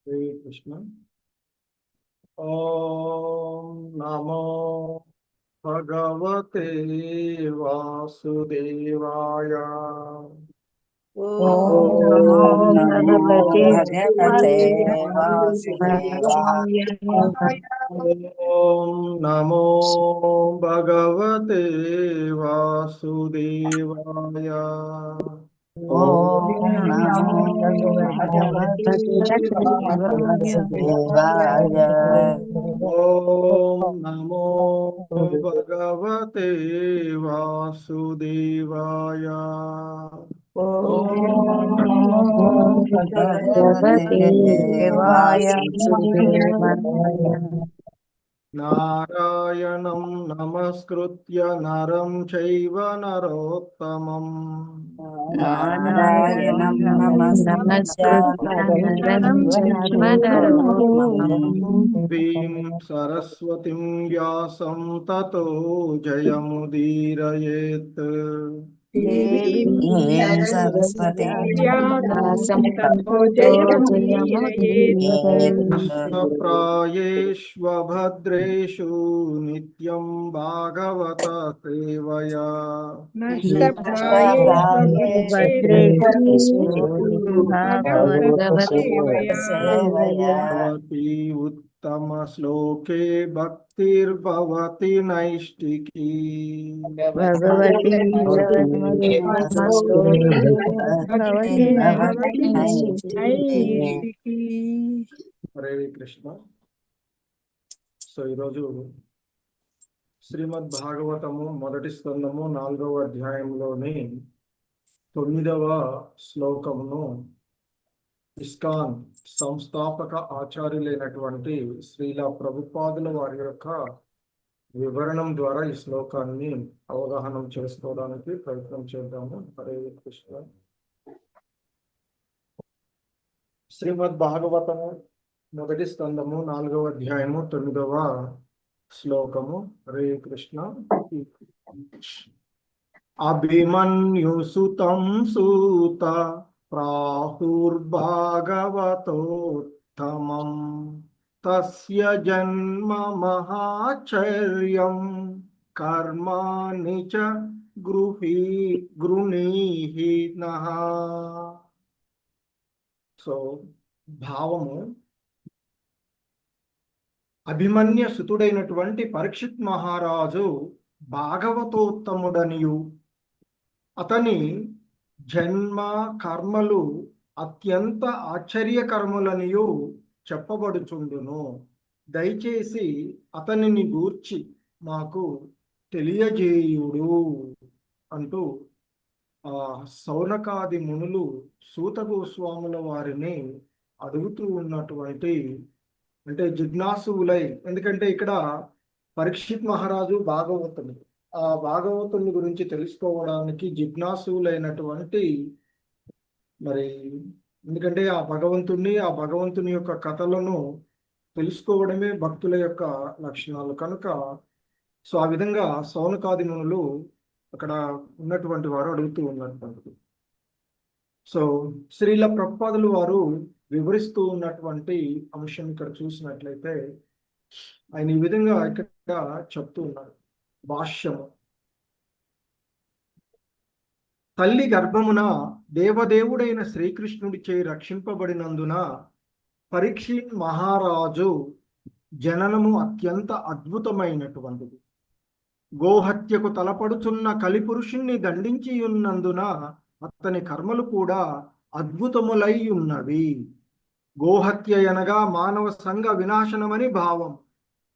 हरे कृष्ण। ओम नमो भगवते वासुदेवाय। ओम ओम नमो नमो भगवते भगवते वासुदेवाय। वासुदेवाय। ओम नमो भगवते वासुदेवाय। ओम ओम नमो नमो भगवते भगवते वासुदेवाय। ओम नमो भगवते वासुदेवाय। ओम ओम नमो नमो भगवते भगवते वासुदेवाय। वासुदेवाय। नारायणं नमस्कृत्य नरं चैव नरोत्तमम् नारायणं नमस्कृत्य नमस्कृत्य नरं नरं चैव चैव नरोत्तमम् देवीं सरस्वतीं व्यासं ततो जयमुदीरयेत्। देवीं सरस्वतीं व्यासं ततो ततो जयमुदीरयेत्। कृष्णप्रायेष्वभद्रेषु नित्यं भागवत सेवया। भद्रेषु भागवत सेवया। भवति उत्तमश्लोके भक्तिर्भवति नैष्टिकी। भगवती उत्तमश्लोके भवति भक्तिर्भवति नैष्ठिकी। नैष्ठिकी। హరే కృష్ణ. సో ఈరోజు శ్రీమద్ భాగవతము మొదటి స్కందము 4వ అధ్యాయంలోని 9వ శ్లోకమును ఇస్కాన్ సంస్థాపక ఆచార్యులైనటువంటి శ్రీల ప్రభుపాదుల వారి యొక్క వివరణం ద్వారా ఈ శ్లోకాన్ని అవగాహన చేసుకోవడానికి ప్రయత్నం చేద్దాము. హరే కృష్ణ. శ్రీమద్ భాగవతము మొదటి స్కందము 4వ అధ్యాయము 9వ శ్లోకము. హరే కృష్ణ. అభిమన్యుసుతం సూత ప్రాహుర్భాగవతోత్తమం తస్య జన్మ మహాచర్యం కర్మాణి చ గృహీనః. సో భావము, అభిమన్య సుతుడైనటువంటి పరీక్షిత్ మహారాజు భాగవతోత్తముడనియు అతని జన్మ కర్మలు అత్యంత ఆశ్చర్యకర్ములనియు చెప్పబడుచుండును. దయచేసి అతనిని గూర్చి మాకు తెలియజేయుడు అంటూ సౌనకాది మునులు సూత గోస్వాముల వారిని అడుగుతూ ఉన్నటువంటి, అంటే జిజ్ఞాసువులై, ఎందుకంటే ఇక్కడ పరీక్షిత్ మహారాజు భాగవతుడు, ఆ భాగవతుని గురించి తెలుసుకోవడానికి జిజ్ఞాసువులైనటువంటి, మరి ఎందుకంటే ఆ భగవంతుని యొక్క కథలను తెలుసుకోవడమే భక్తుల యొక్క లక్షణాలు కనుక, సో ఆ విధంగా సౌనకాది మునులు అక్కడ ఉన్నటువంటి వారు అడుగుతూ ఉన్నటువంటి, సో శ్రీల ప్రభుపాదులు వారు వివరిస్తూ ఉన్నటువంటి అంశం ఇక్కడ చూసినట్లయితే ఆయన ఈ విధంగా ఇక్కడ చెప్తూ ఉన్నారు. భాష్యము: తల్లి గర్భమున దేవదేవుడైన శ్రీకృష్ణుడిచే రక్షింపబడినందున పరీక్షిత్ మహారాజు జననము అత్యంత అద్భుతమైనటువంటిది. గోహత్యకు తలపడుచున్న కలిపురుషుణ్ణి దండించి ఉన్నందున అతని కర్మలు కూడా అద్భుతములై ఉన్నవి. గోహత్య అనగా మానవ సంఘ వినాశనమని భావం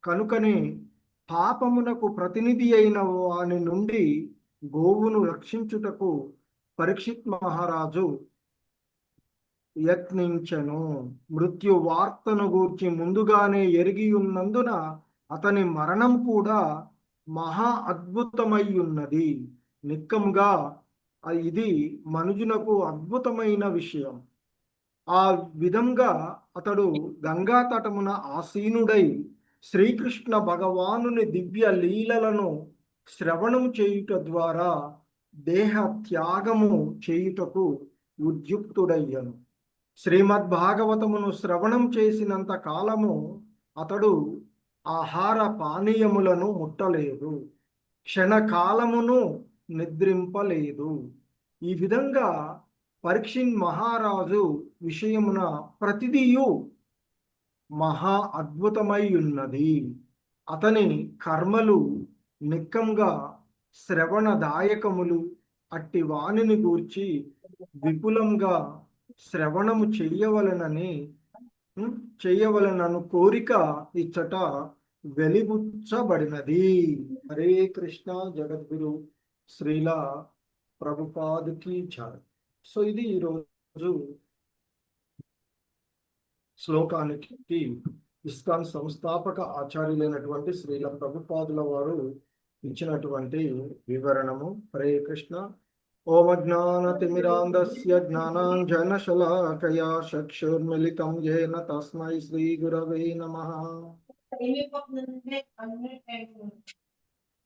కనుకనే పాపమునకు ప్రతినిధి అయిన వాని నుండి గోవును రక్షించుటకు పరీక్షిత్ మహారాజు యత్నించెను. మృత్యు వార్తను గూర్చి ముందుగానే ఎరిగి ఉన్నందున అతని మరణం కూడా మహా అద్భుతమై ఉన్నది. నిక్కముగా ఇది మనుజునకు అద్భుతమైన విషయం. ఆ విధంగా అతడు గంగా తటమున ఆసీనుడై శ్రీకృష్ణ భగవానుని దివ్య లీలలను శ్రవణం చేయుట ద్వారా దేహ త్యాగము చేయుటకు ఉద్యుక్తుడయ్యను. శ్రీమద్ భాగవతమును శ్రవణం చేసినంత కాలము అతడు ఆహార పానీయములను ముట్టలేదు, క్షణకాలమును నిద్రింపలేదు. ఈ విధంగా పరీక్షిత్ మహారాజు విషయమున ప్రతిదియు మహా అద్భుతమై ఉన్నది. అతని కర్మలు నిక్కంగా శ్రవణదాయకములు. అట్టి వాణిని గూర్చి విపులంగా శ్రవణము చేయవలనను కోరిక ఇచ్చట వెలిబుచ్చబడినది. హరే కృష్ణ. జగద్గురు శ్రీల ప్రభుపాదుకి జై. సో ఇది ఈరోజు శ్లోకానికి ఇస్కాన్ సంస్థాపక ఆచార్యులైనటువంటి శ్రీల ప్రభుపాదుల వారు ఇచ్చినటువంటి వివరణము. హరే కృష్ణ. ఓం అజ్ఞానతిమిరాంధస్య జ్ఞానాంజనశలాకయా చక్షుర్మిలితం యేన తస్మై శ్రీ గురవే నమః.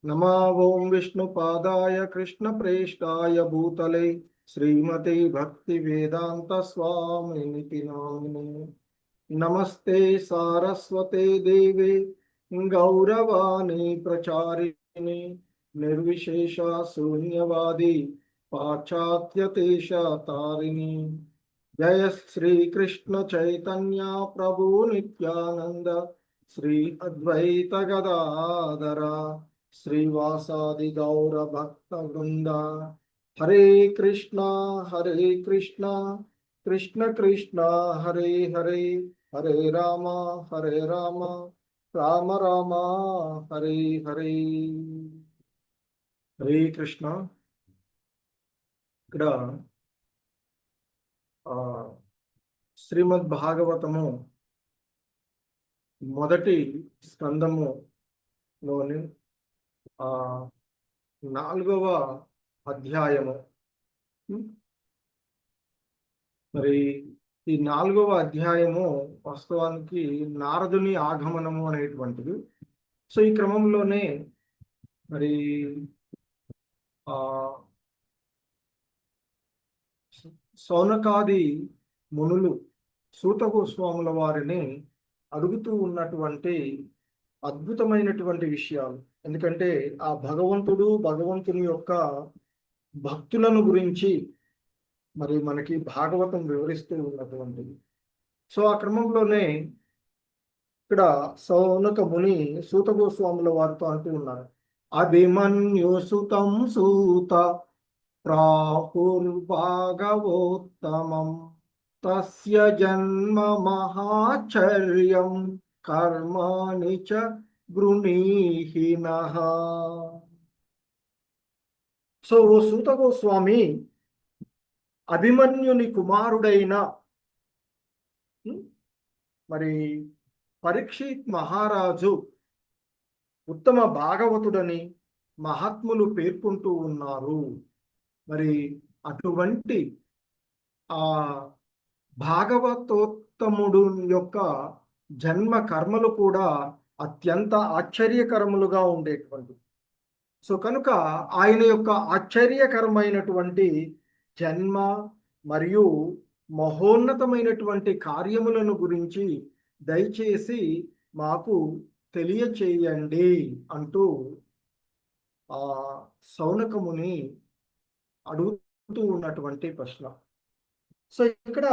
నమో ఓం విష్ణుపాదాయ కృష్ణప్రేష్టాయ భూతలే శ్రీమతే భక్తి వేదాంత స్వామినితి నామినే. నమస్తే సారస్వతే దేవే గౌరవాణి ప్రచారిణి నిర్విశేష శూన్యవాది పాశ్చాత్యదేశతారిణి. జయ శ్రీ కృష్ణ చైతన్య ప్రభు నిత్యానంద శ్రీ అద్వైత గదాధర శ్రీవాసాది గౌర భక్త వృంద. హరే కృష్ణ కృష్ణ కృష్ణ హరే హరే, హరే రామ రామ రామ హరే హరే. హరే కృష్ణ. ఇక్కడ శ్రీమద్ భాగవతము మొదటి స్కందములోని 4వ అధ్యాయము. మరి ఈ 4వ అధ్యాయము వాస్తవానికి నారదుని ఆగమనము అనేటువంటిది. సో ఈ క్రమంలోనే మరి సౌనకాది మునులు సూత గోస్వాముల వారిని అడుగుతూ ఉన్నటువంటి అద్భుతమైనటువంటి విషయాలు. ఎందుకంటే ఆ భగవంతుని యొక్క భక్తులను గురించి మరి మనకి భాగవతం వివరిస్తూ ఉన్నటువంటిది. సో ఆ క్రమంలోనే ఇక్కడ సౌనక ముని సూత గోస్వాముల వారితో అంటూ ఉన్నారు. అభిమన్యు సుతం సూత ప్రాహుర్భాగవోత్తమం తస్య జన్మ మహాచర్యం కర్మాణి చ గృణీహినః. సో ఓ సూత గోస్వామి, అభిమన్యుని కుమారుడైన మరి పరీక్షిత్ మహారాజు ఉత్తమ భాగవతుడని మహాత్ములు పేర్కొంటూ ఉన్నారు. మరి అటువంటి ఆ భాగవతోత్తముడు యొక్క జన్మ కర్మలు కూడా అత్యంత ఆశ్చర్యకరములుగా ఉండేటువంటి. సో కనుక ఆయన యొక్క ఆశ్చర్యకరమైనటువంటి జన్మ మరియు మహోన్నతమైనటువంటి కార్యములను గురించి దయచేసి మాకు తెలియచేయండి అంటూ ఆ సౌనకముని అడుగుతూ ఉన్నటువంటి ప్రశ్న. సో ఇక్కడ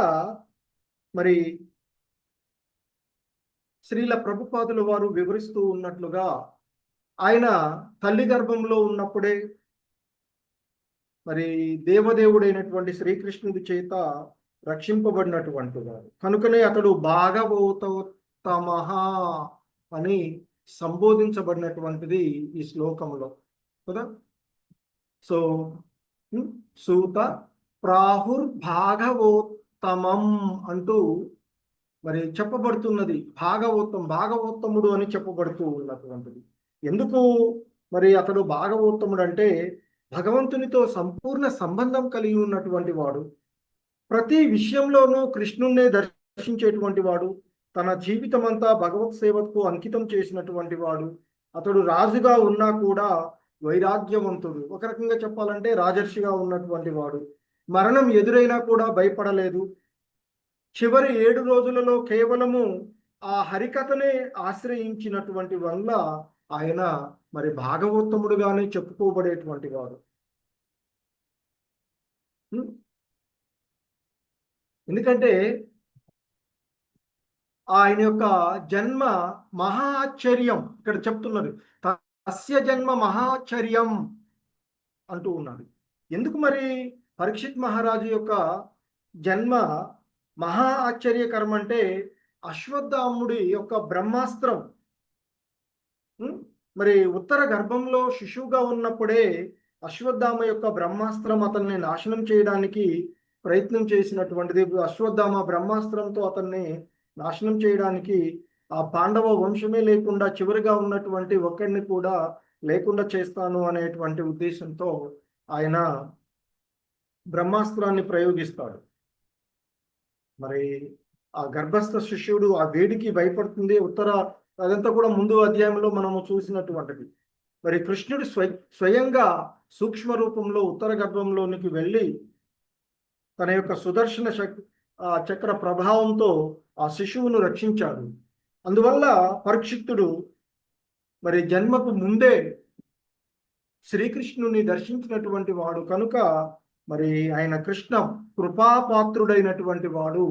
మరి శ్రీల ప్రభుపాదుల వారు వివరిస్తూ ఉన్నట్లుగా ఆయన తల్లి గర్భంలో ఉన్నప్పుడే మరి దేవదేవుడైనటువంటి శ్రీకృష్ణుడి చేత రక్షింపబడినటువంటి వాడు కనుకనే అతడు భాగవతోత్తమః అని సంబోధించబడినటువంటిది ఈ శ్లోకంలో కదా. సో సూత ప్రాహుర్భాగవోత్తమం అంటూ మరి చెప్పబడుతున్నది. భాగవోత్తముడు అని చెప్పబడుతూ ఉన్నటువంటిది. ఎందుకు మరి అతడు భాగవోత్తముడు అంటే భగవంతునితో సంపూర్ణ సంబంధం కలిగి ఉన్నటువంటి వాడు, ప్రతి విషయంలోనూ కృష్ణుణ్ణే దర్శించేటువంటి వాడు, తన జీవితం అంతా భగవత్ సేవకు అంకితం చేసినటువంటి వాడు. అతడు రాజుగా ఉన్నా కూడా వైరాగ్యవంతుడు, ఒక రకంగా చెప్పాలంటే రాజర్షిగా ఉన్నటువంటి వాడు. మరణం ఎదురైనా కూడా భయపడలేదు. చివరి 7 రోజులలో కేవలము ఆ హరికథనే ఆశ్రయించినటువంటి వల్ల ఆయన మరి భాగవతముడుగానే చెప్పుకోబడేటువంటి వాడు. ఎందుకంటే ఆయన యొక్క జన్మ మహాశ్చర్యం ఇక్కడ చెప్తున్నారు. తస్య జన్మ మహాశ్చర్యం అంటూ ఉన్నాడు. ఎందుకు మరి పరీక్షిత్ మహారాజు యొక్క జన్మ మహా ఆశ్చర్యకరం అంటే అశ్వత్థాముడి యొక్క బ్రహ్మాస్త్రం మరి ఉత్తర గర్భంలో శిశువుగా ఉన్నప్పుడే అశ్వత్థామ యొక్క బ్రహ్మాస్త్రం అతన్ని నాశనం చేయడానికి ప్రయత్నం చేసినటువంటిది. అశ్వత్థామ బ్రహ్మాస్త్రంతో అతన్ని నాశనం చేయడానికి ఆ పాండవ వంశమే లేకుండా చివరిగా ఉన్నటువంటి ఒక్కడిని కూడా లేకుండా చేస్తాను అనేటువంటి ఉద్దేశంతో ఆయన బ్రహ్మాస్త్రాన్ని ప్రయోగిస్తాడు. మరి ఆ గర్భస్థ శిష్యుడు ఆ వేడికి భయపడుతుంది. అదంతా కూడా ముందు అధ్యాయంలో మనము చూసినటువంటిది. మరి కృష్ణుడు స్వయంగా సూక్ష్మ రూపంలో ఉత్తర గర్భంలోనికి వెళ్ళి తన యొక్క సుదర్శన చక్ర ప్రభావంతో ఆ శిశువును రక్షించాడు. అందువల్ల పరీక్షిత్తుడు మరి జన్మకు ముందే శ్రీకృష్ణుని దర్శించినటువంటి వాడు కనుక మరి ఆయన కృష్ణ కృపాపాత్రుడైనటువంటి వాడు.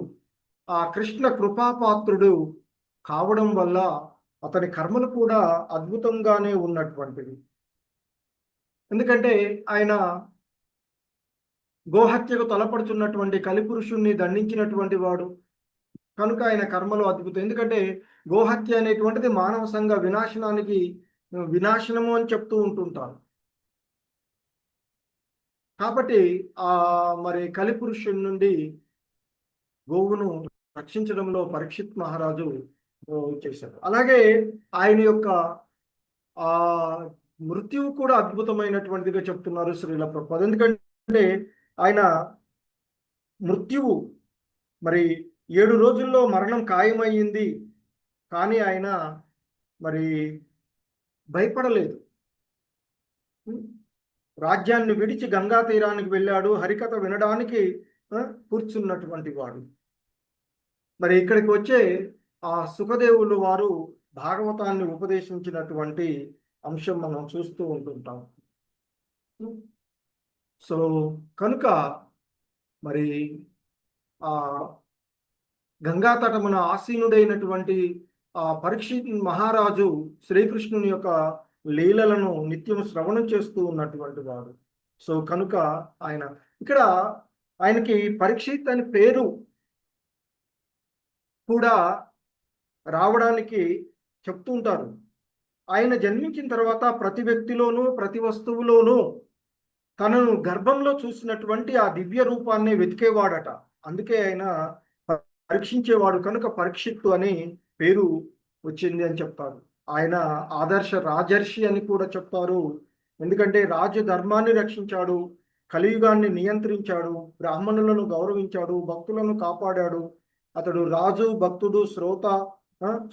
ఆ కృష్ణ కృపాపాత్రుడు కావడం వల్ల అతని కర్మలు కూడా అద్భుతంగానే ఉన్నటువంటివి. ఎందుకంటే ఆయన గోహత్యకు తలపడుతున్నటువంటి కలిపురుషుణ్ణి దండించినటువంటి వాడు కనుక ఆయన కర్మలు అద్భుతం. ఎందుకంటే గోహత్య అనేటువంటిది మానవ సంఘ వినాశనము అని చెప్తూ ఉంటుంటారు. కాబట్టి మరి కలిపురుషుని నుండి గోవును రక్షించడంలో పరీక్షిత్ మహారాజు చేశాడు. అలాగే ఆయన యొక్క మృత్యువు కూడా అద్భుతమైనటువంటిదిగా చెప్తున్నారు శ్రీల ప్రభుపాద. ఎందుకంటే ఆయన మృత్యువు మరి 7 రోజుల్లో మరణం ఖాయమయ్యింది, కానీ ఆయన మరి భయపడలేదు. రాజ్యాన్ని విడిచి గంగా తీరానికి వెళ్ళాడు, హరికథ వినడానికి కూర్చున్నటువంటి వాడు. మరి ఇక్కడికి వచ్చే ఆ సుఖదేవులు వారు భాగవతాన్ని ఉపదేశించినటువంటి అంశం మనం చూస్తూ ఉంటుంటాం. సో కనుక మరి ఆ గంగా తటమున ఆసీనుడైనటువంటి ఆ పరీక్షిత్ మహారాజు శ్రీకృష్ణుని యొక్క లీలలను నిత్యం శ్రవణం చేస్తూ ఉన్నటువంటి వాడు. సో కనుక ఆయనకి పరీక్షిత్ అని పేరు కూడా రావడానికి చెప్తూ ఉంటారు. ఆయన జన్మించిన తర్వాత ప్రతి వ్యక్తిలోనూ ప్రతి వస్తువులోనూ తనను గర్భంలో చూసినటువంటి ఆ దివ్య రూపాన్ని వెతికేవాడట. అందుకే ఆయన పరీక్షించేవాడు కనుక పరీక్షిత్తు అని పేరు వచ్చింది అని చెప్తారు. ఆయన ఆదర్శ రాజర్షి అని కూడా చెప్తారు. ఎందుకంటే రాజు ధర్మాన్ని రక్షించాడు, కలియుగాన్ని నియంత్రించాడు, బ్రాహ్మణులను గౌరవించాడు, భక్తులను కాపాడాడు. అతడు రాజు, భక్తుడు, శ్రోత,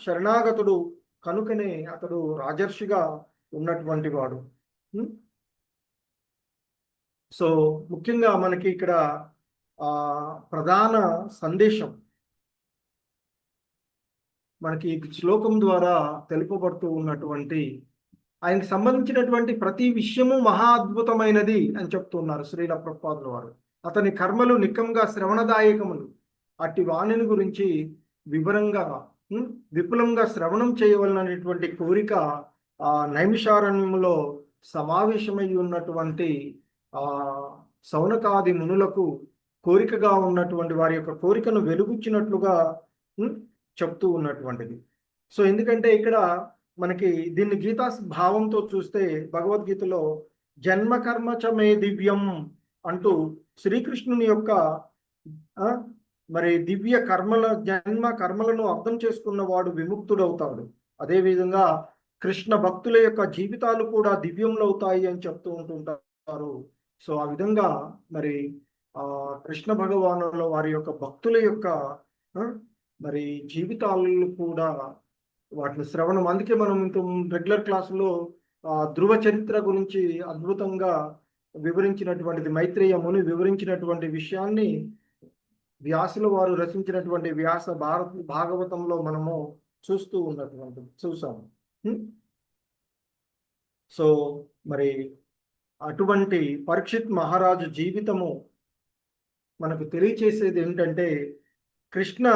శరణాగతుడు కనుకనే అతడు రాజర్షిగా ఉన్నటువంటి వాడు. సో ముఖ్యంగా మనకి ఇక్కడ ప్రధాన సందేశం మనకి శ్లోకం ద్వారా తెలుపబడుతూ ఉన్నటువంటి ఆయనకు సంబంధించినటువంటి ప్రతి విషయము మహా అద్భుతమైనది అని చెప్తున్నారు శ్రీల ప్రభుపాదుల వారు. అతని కర్మలు నికంగా శ్రవణదాయకములు. అట్టి వాణిని గురించి విపులంగా శ్రవణం చేయవలనటువంటి కోరిక ఆ నైమిషారణ్యములో సమావేశమై ఉన్నటువంటి సౌనకాది మునులకు కోరికగా ఉన్నటువంటి వారి యొక్క కోరికను వెలుగుచ్చినట్లుగా చెప్తూ ఉన్నటువంటిది. సో ఎందుకంటే ఇక్కడ మనకి దీన్ని గీతా భావంతో చూస్తే భగవద్గీతలో జన్మ కర్మ చ మే దివ్యం అంటూ శ్రీకృష్ణుని యొక్క మరి దివ్య జన్మ కర్మలను అర్థం చేసుకున్న వాడు విముక్తుడవుతాడు. అదేవిధంగా కృష్ణ భక్తుల యొక్క జీవితాలు కూడా దివ్యంలో అవుతాయి అని చెప్తూ ఉంటుంటారు. సో ఆ విధంగా మరి కృష్ణ భగవానుల వారి యొక్క భక్తుల యొక్క మరి జీవితాలు కూడా వాటిని శ్రవణం. అందుకే మనం ఇంత రెగ్యులర్ క్లాసులో ధ్రువ చరిత్ర గురించి అద్భుతంగా వివరించినటువంటిది మైత్రేయ ముని వివరించినటువంటి విషయాన్ని వ్యాసుల వారు రచించినటువంటి వ్యాస భాగవతంలో మనము చూసాము. సో మరి అటువంటి పరీక్షిత్ మహారాజు జీవితము మనకు తెలియచేసేది ఏంటంటే, కృష్ణ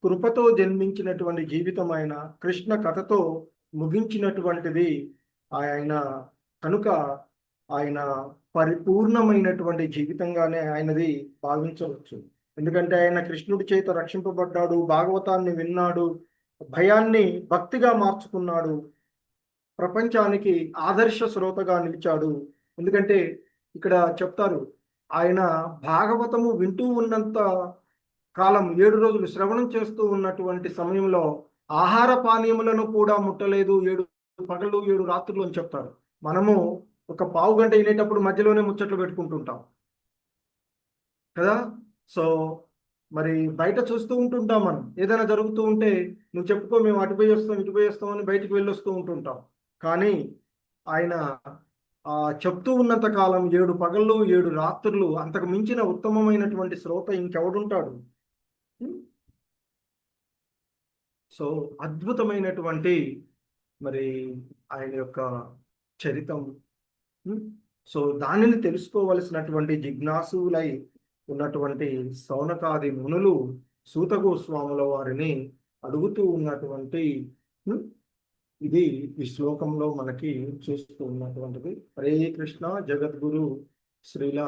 కృపతో జన్మించినటువంటి జీవితం, ఆయన కృష్ణ కథతో ముగించినటువంటిది ఆయన కనుక ఆయన పరిపూర్ణమైనటువంటి జీవితంగానే ఆయనది భావించవచ్చు. ఎందుకంటే ఆయన కృష్ణుడి చేత రక్షింపబడ్డాడు, భాగవతాన్ని విన్నాడు, భయాన్ని భక్తిగా మార్చుకున్నాడు, ప్రపంచానికి ఆదర్శ శ్రోతగా నిలిచాడు. ఎందుకంటే ఇక్కడ చెప్తారు, ఆయన భాగవతము వింటూ ఉన్నంత కాలం 7 రోజులు శ్రవణం చేస్తూ ఉన్నటువంటి సమయంలో ఆహార పానీయములను కూడా ముట్టలేదు, 7 పగళ్ళు 7 రాత్రులు అని చెప్తారు. మనము ఒక పావు గంట వినేటప్పుడు మధ్యలోనే ముచ్చట్లు పెట్టుకుంటుంటాం కదా. సో మరి బయట చూస్తూ ఉంటుంటాం, మనం ఏదైనా జరుగుతూ ఉంటే నువ్వు చెప్పుకో, మేము అటుపోయి వస్తాం ఇటుపోయి వస్తాం అని బయటికి వెళ్ళొస్తూ ఉంటుంటాం. కానీ ఆయన చెప్తూ ఉన్నంత కాలం 7 పగళ్ళు 7 రాత్రులు, అంతకు మించిన ఉత్తమమైనటువంటి శ్రోత ఇంకెవడుంటాడు? సో అద్భుతమైనటువంటి మరి ఆయన యొక్క చరితం. సో దానిని తెలుసుకోవలసినటువంటి జిజ్ఞాసులై ఉన్నటువంటి సౌనకాది మునులు సూత గోస్వాముల వారిని అడుగుతూ ఉన్నటువంటి ఇది ఈ శ్లోకంలో మనకి చూస్తూ ఉన్నటువంటిది. హరే కృష్ణ. జగద్గురు శ్రీల